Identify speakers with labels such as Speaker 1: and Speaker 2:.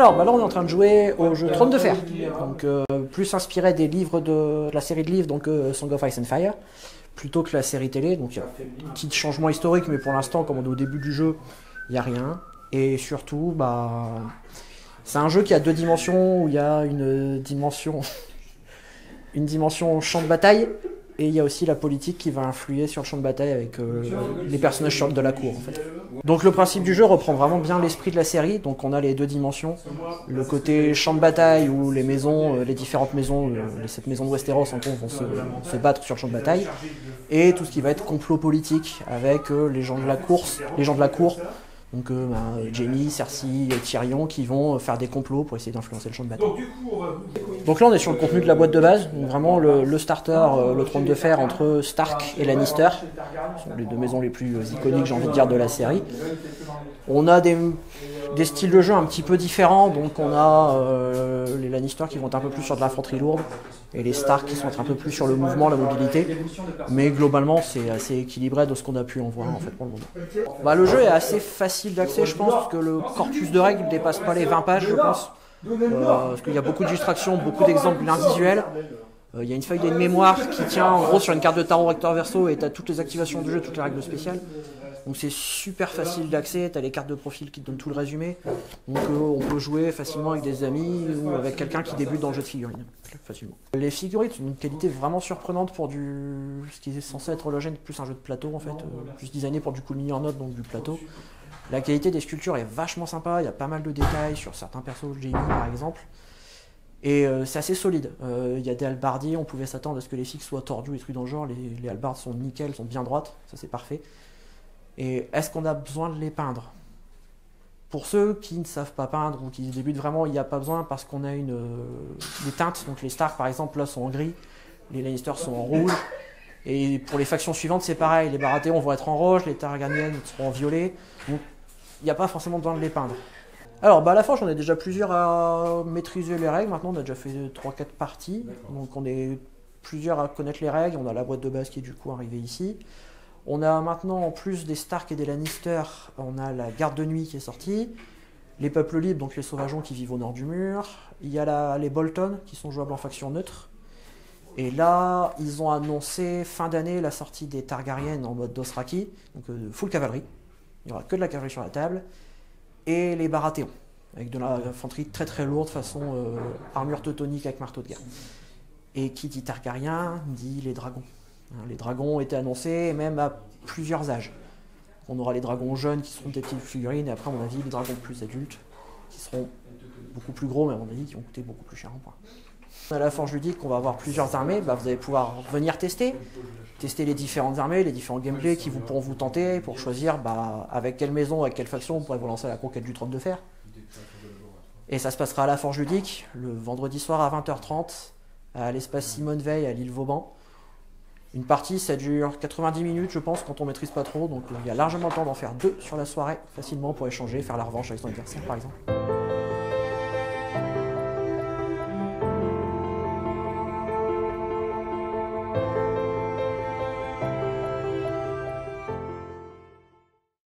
Speaker 1: Alors bah là on est en train de jouer au jeu Trône de Fer, donc plus inspiré des livres de la série de livres, donc Song of Ice and Fire, plutôt que la série télé, donc il y a un petit changement historique, mais pour l'instant comme on est au début du jeu, il n'y a rien. Et surtout, bah, c'est un jeu qui a deux dimensions, où il y a une dimension champ de bataille, et il y a aussi la politique qui va influer sur le champ de bataille avec les personnages de la cour en fait. Donc le principe du jeu reprend vraiment bien l'esprit de la série, donc on a les deux dimensions, le côté champ de bataille où les maisons, les différentes maisons, les 7 maisons de Westeros en gros vont se battre sur le champ de bataille, et tout ce qui va être complot politique avec les gens de la cour, donc Jaime, Cersei, Tyrion qui vont faire des complots pour essayer d'influencer le champ de bataille. Donc là on est sur le contenu de la boîte de base, donc vraiment le starter, le trône de fer entre Stark et Lannister, ce sont les deux maisons les plus iconiques j'ai envie de dire de la série. On a des styles de jeu un petit peu différents, donc on a les Lannister qui vont être un peu plus sur de l'infanterie lourde, et les Stark qui sont un peu plus sur le mouvement, la mobilité, mais globalement c'est assez équilibré de ce qu'on a pu en voir en fait pour le moment. Bah, le jeu est assez facile d'accès je pense, parce que le corpus de règles ne dépasse pas les 20 pages je pense, parce qu'il y a beaucoup d'illustrations, beaucoup d'exemples bien visuels. Il y a une feuille de mémoire qui tient en gros sur une carte de tarot recto verso et tu as toutes les activations du jeu, toutes les règles spéciales. Donc c'est super facile d'accès, tu as les cartes de profil qui te donnent tout le résumé. Donc on peut jouer facilement avec des amis ou avec quelqu'un qui débute dans le jeu de figurines. Facilement. Les figurines ont une qualité vraiment surprenante pour ce qui est censé être hologène, plus un jeu de plateau en fait, plus designé pour du cool en note, donc du plateau. La qualité des sculptures est vachement sympa, il y a pas mal de détails sur certains persos, Jaime par exemple. Et c'est assez solide. Il y a des halbardiers, on pouvait s'attendre à ce que les fixes soient tordus et trucs dans le genre. Les halbardes sont nickel, sont bien droites, ça c'est parfait. Et est-ce qu'on a besoin de les peindre? Pour ceux qui ne savent pas peindre ou qui débutent vraiment, il n'y a pas besoin parce qu'on a des teintes. Donc les Stark par exemple là sont en gris, les Lannister sont en rouge. Et pour les factions suivantes c'est pareil, les Baratheons vont être en rouge, les Targaryens seront en violet. Donc il n'y a pas forcément besoin de les peindre. Alors bah à la forge on est déjà plusieurs à maîtriser les règles, maintenant on a déjà fait 3-4 parties, donc on est plusieurs à connaître les règles, on a la boîte de base qui est du coup arrivée ici. On a maintenant en plus des Stark et des Lannister, on a la garde de nuit qui est sortie, les peuples libres, donc les sauvageons qui vivent au nord du mur, il y a les Bolton qui sont jouables en faction neutre, et là ils ont annoncé fin d'année la sortie des Targaryens en mode Dothraki, donc full cavalerie, il n'y aura que de la cavalerie sur la table. Et les Baratheons, avec de l'infanterie très très lourde, façon armure teutonique avec marteau de guerre. Et qui dit Targaryen, dit les dragons. Les dragons ont été annoncés, même à plusieurs âges. On aura les dragons jeunes qui seront des petites figurines, et après à mon avis les dragons plus adultes, qui seront beaucoup plus gros, mais à mon avis qui vont coûter beaucoup plus cher en points. À la forge ludique, on va avoir plusieurs armées, vous allez pouvoir venir tester les différentes armées, les différents gameplays qui pourront vous tenter pour choisir avec quelle maison, avec quelle faction on pourrait vous lancer à la conquête du trône de fer. Et ça se passera à la forge ludique, le vendredi soir à 20h30, à l'espace Simone Veil à l'île Vauban. Une partie, ça dure 90 minutes je pense, quand on maîtrise pas trop, donc il y a largement le temps d'en faire 2 sur la soirée, facilement pour échanger, faire la revanche avec son adversaire par exemple.